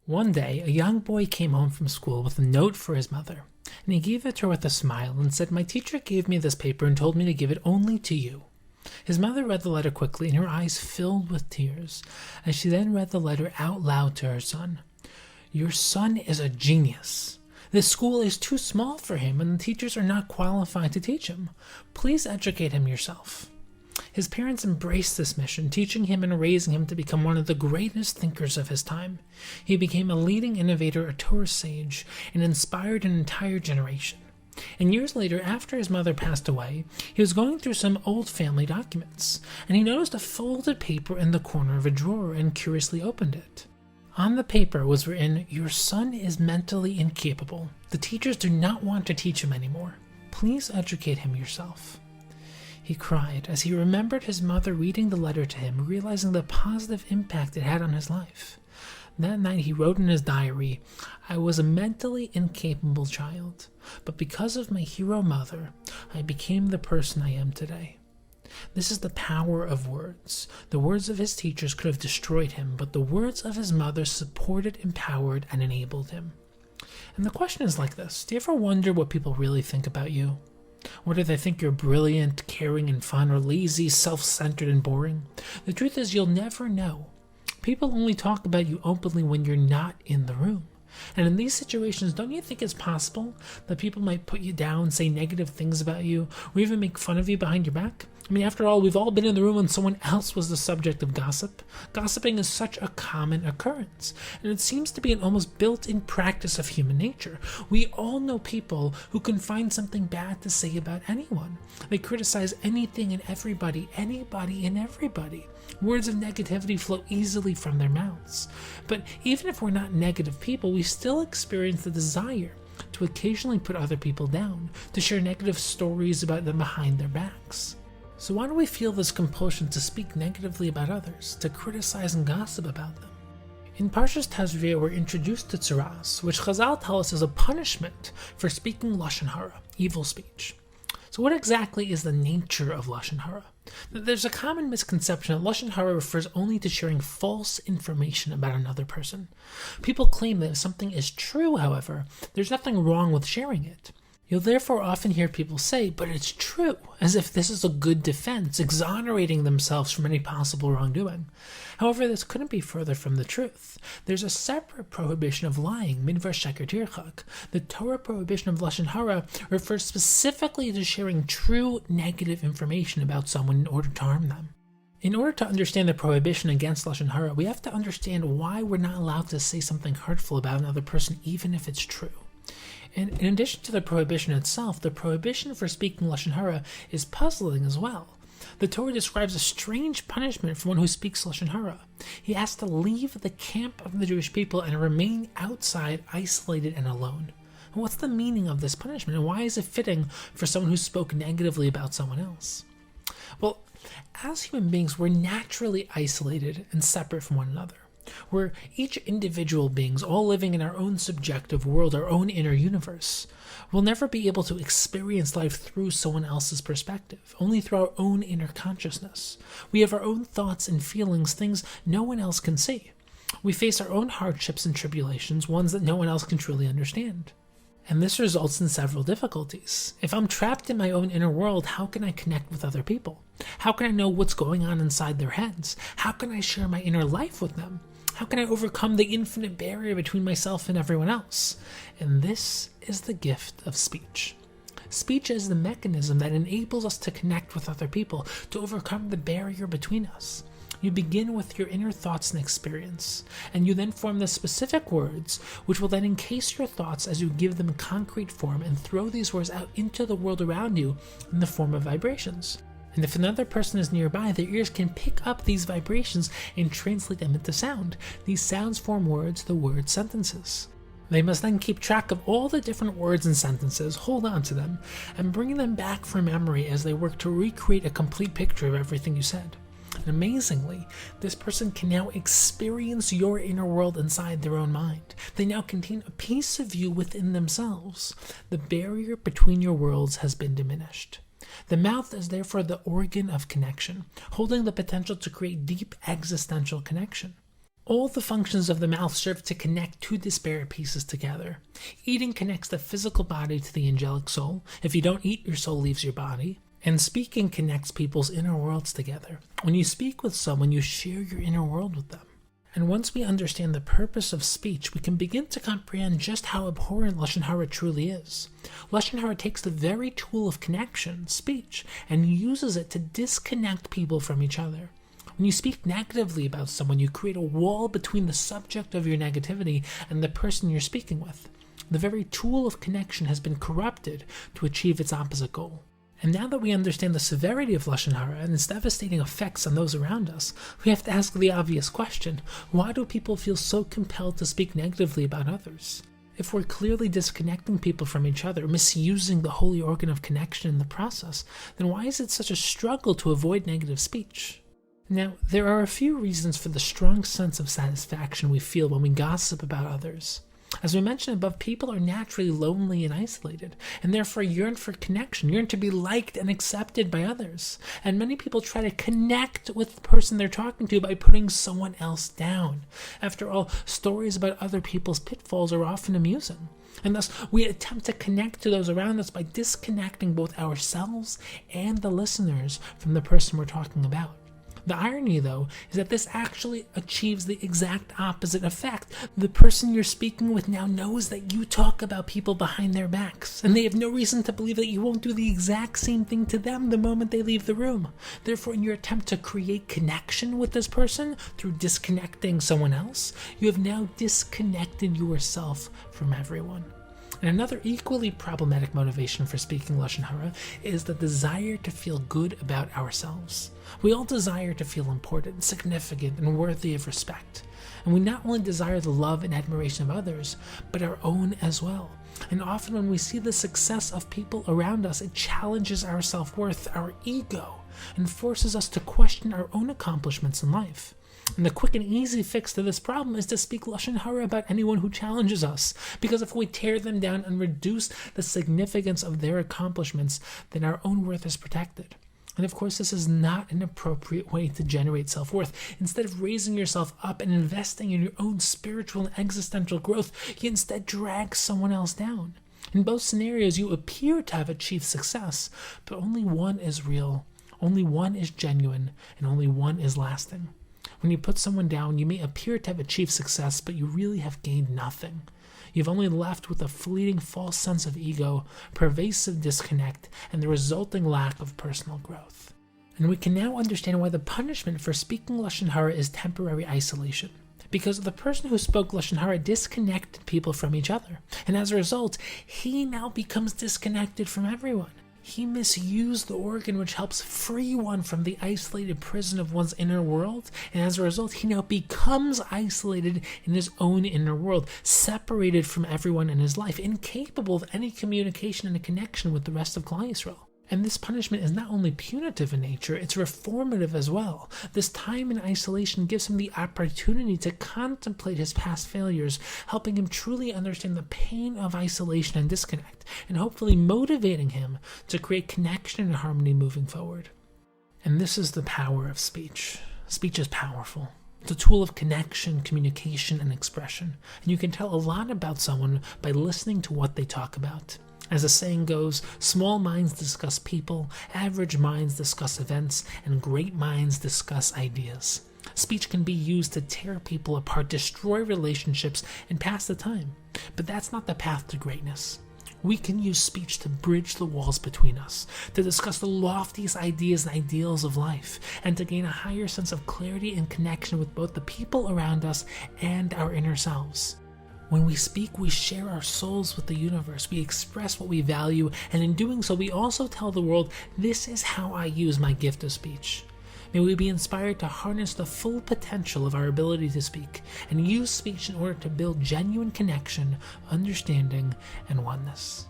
One day, a young boy came home from school with a note for his mother, and he gave it to her with a smile and said, "My teacher gave me this paper and told me to give it only to you." His mother read the letter quickly, and her eyes filled with tears, as she then read the letter out loud to her son. "Your son is a genius. This school is too small for him, and the teachers are not qualified to teach him. Please educate him yourself." His parents embraced this mission, teaching him and raising him to become one of the greatest thinkers of his time. He became a leading innovator, a Torah sage, and inspired an entire generation. And years later, after his mother passed away, he was going through some old family documents, and he noticed a folded paper in the corner of a drawer and curiously opened it. On the paper was written, "Your son is mentally incapable. The teachers do not want to teach him anymore. Please educate him yourself." He cried as he remembered his mother reading the letter to him, realizing the positive impact it had on his life. That night he wrote in his diary, "I was a mentally incapable child, but because of my hero mother, I became the person I am today." This is the power of words. The words of his teachers could have destroyed him, but the words of his mother supported, empowered, and enabled him. And the question is like this: do you ever wonder what people really think about you? Whether they think you're brilliant, caring, and fun, or lazy, self-centered, and boring? The truth is, you'll never know. People only talk about you openly when you're not in the room. And in these situations, don't you think it's possible that people might put you down, say negative things about you, or even make fun of you behind your back? I mean, after all, we've all been in the room when someone else was the subject of gossip. Gossiping is such a common occurrence, and it seems to be an almost built-in practice of human nature. We all know people who can find something bad to say about anyone. They criticize anything and everybody, anybody and everybody. Words of negativity flow easily from their mouths. But even if we're not negative people, we still experience the desire to occasionally put other people down, to share negative stories about them behind their backs. So why do we feel this compulsion to speak negatively about others, to criticize and gossip about them? In Parshas Tazria, we're introduced to tzuras, which Chazal tell us is a punishment for speaking lashon hara, evil speech. So what exactly is the nature of lashon hara? There's a common misconception that lashon hara refers only to sharing false information about another person. People claim that if something is true, however, there's nothing wrong with sharing it. You'll therefore often hear people say, "But it's true," as if this is a good defense, exonerating themselves from any possible wrongdoing. However, this couldn't be further from the truth. There's a separate prohibition of lying, midvar sheker tirchak. The Torah prohibition of lashon hara refers specifically to sharing true negative information about someone in order to harm them. In order to understand the prohibition against lashon hara, we have to understand why we're not allowed to say something hurtful about another person, even if it's true. And in addition to the prohibition itself, the prohibition for speaking lashon hara is puzzling as well. The Torah describes a strange punishment for one who speaks lashon hara. He has to leave the camp of the Jewish people and remain outside, isolated and alone. And what's the meaning of this punishment, and why is it fitting for someone who spoke negatively about someone else? Well, as human beings, we're naturally isolated and separate from one another. We're each individual beings, all living in our own subjective world, our own inner universe. We'll never be able to experience life through someone else's perspective, only through our own inner consciousness. We have our own thoughts and feelings, things no one else can see. We face our own hardships and tribulations, ones that no one else can truly understand. And this results in several difficulties. If I'm trapped in my own inner world, how can I connect with other people? How can I know what's going on inside their heads? How can I share my inner life with them? How can I overcome the infinite barrier between myself and everyone else? And this is the gift of speech. Speech is the mechanism that enables us to connect with other people, to overcome the barrier between us. You begin with your inner thoughts and experience, and you then form the specific words, which will then encase your thoughts as you give them concrete form and throw these words out into the world around you in the form of vibrations. And if another person is nearby, their ears can pick up these vibrations and translate them into sound. These sounds form words, the word sentences. They must then keep track of all the different words and sentences, hold on to them, and bring them back from memory as they work to recreate a complete picture of everything you said. And amazingly, this person can now experience your inner world inside their own mind. They now contain a piece of you within themselves. The barrier between your worlds has been diminished. The mouth is therefore the organ of connection, holding the potential to create deep existential connection. All the functions of the mouth serve to connect two disparate pieces together. Eating connects the physical body to the angelic soul. If you don't eat, your soul leaves your body. And speaking connects people's inner worlds together. When you speak with someone, you share your inner world with them. And once we understand the purpose of speech, we can begin to comprehend just how abhorrent Lashon Hara truly is. Lashon Hara takes the very tool of connection, speech, and uses it to disconnect people from each other. When you speak negatively about someone, you create a wall between the subject of your negativity and the person you're speaking with. The very tool of connection has been corrupted to achieve its opposite goal. And now that we understand the severity of Lashon Hara and its devastating effects on those around us, we have to ask the obvious question: why do people feel so compelled to speak negatively about others? If we're clearly disconnecting people from each other, misusing the holy organ of connection in the process, then why is it such a struggle to avoid negative speech? Now, there are a few reasons for the strong sense of satisfaction we feel when we gossip about others. As we mentioned above, people are naturally lonely and isolated, and therefore yearn for connection, yearn to be liked and accepted by others. And many people try to connect with the person they're talking to by putting someone else down. After all, stories about other people's pitfalls are often amusing. And thus, we attempt to connect to those around us by disconnecting both ourselves and the listeners from the person we're talking about. The irony, though, is that this actually achieves the exact opposite effect. The person you're speaking with now knows that you talk about people behind their backs, and they have no reason to believe that you won't do the exact same thing to them the moment they leave the room. Therefore, in your attempt to create connection with this person through disconnecting someone else, you have now disconnected yourself from everyone. And another equally problematic motivation for speaking Lashon Hara is the desire to feel good about ourselves. We all desire to feel important, significant, and worthy of respect. And we not only desire the love and admiration of others, but our own as well. And often when we see the success of people around us, it challenges our self-worth, our ego, and forces us to question our own accomplishments in life. And the quick and easy fix to this problem is to speak Lashon Hara about anyone who challenges us, because if we tear them down and reduce the significance of their accomplishments, then our own worth is protected. And of course, this is not an appropriate way to generate self-worth. Instead of raising yourself up and investing in your own spiritual and existential growth, you instead drag someone else down. In both scenarios, you appear to have achieved success, but only one is real, only one is genuine, and only one is lasting. When you put someone down, you may appear to have achieved success, but you really have gained nothing. You've only left with a fleeting false sense of ego, pervasive disconnect, and the resulting lack of personal growth. And we can now understand why the punishment for speaking Lashon Hara is temporary isolation. Because the person who spoke Lashon Hara disconnected people from each other, and as a result, he now becomes disconnected from everyone. He misused the organ which helps free one from the isolated prison of one's inner world, and as a result, he now becomes isolated in his own inner world, separated from everyone in his life, incapable of any communication and connection with the rest of Klal Yisrael. And this punishment is not only punitive in nature, it's reformative as well. This time in isolation gives him the opportunity to contemplate his past failures, helping him truly understand the pain of isolation and disconnect, and hopefully motivating him to create connection and harmony moving forward. And this is the power of speech. Speech is powerful. It's a tool of connection, communication, and expression. And you can tell a lot about someone by listening to what they talk about. As the saying goes, small minds discuss people, average minds discuss events, and great minds discuss ideas. Speech can be used to tear people apart, destroy relationships, and pass the time. But that's not the path to greatness. We can use speech to bridge the walls between us, to discuss the loftiest ideas and ideals of life, and to gain a higher sense of clarity and connection with both the people around us and our inner selves. When we speak, we share our souls with the universe, we express what we value, and in doing so, we also tell the world, this is how I use my gift of speech. May we be inspired to harness the full potential of our ability to speak, and use speech in order to build genuine connection, understanding, and oneness.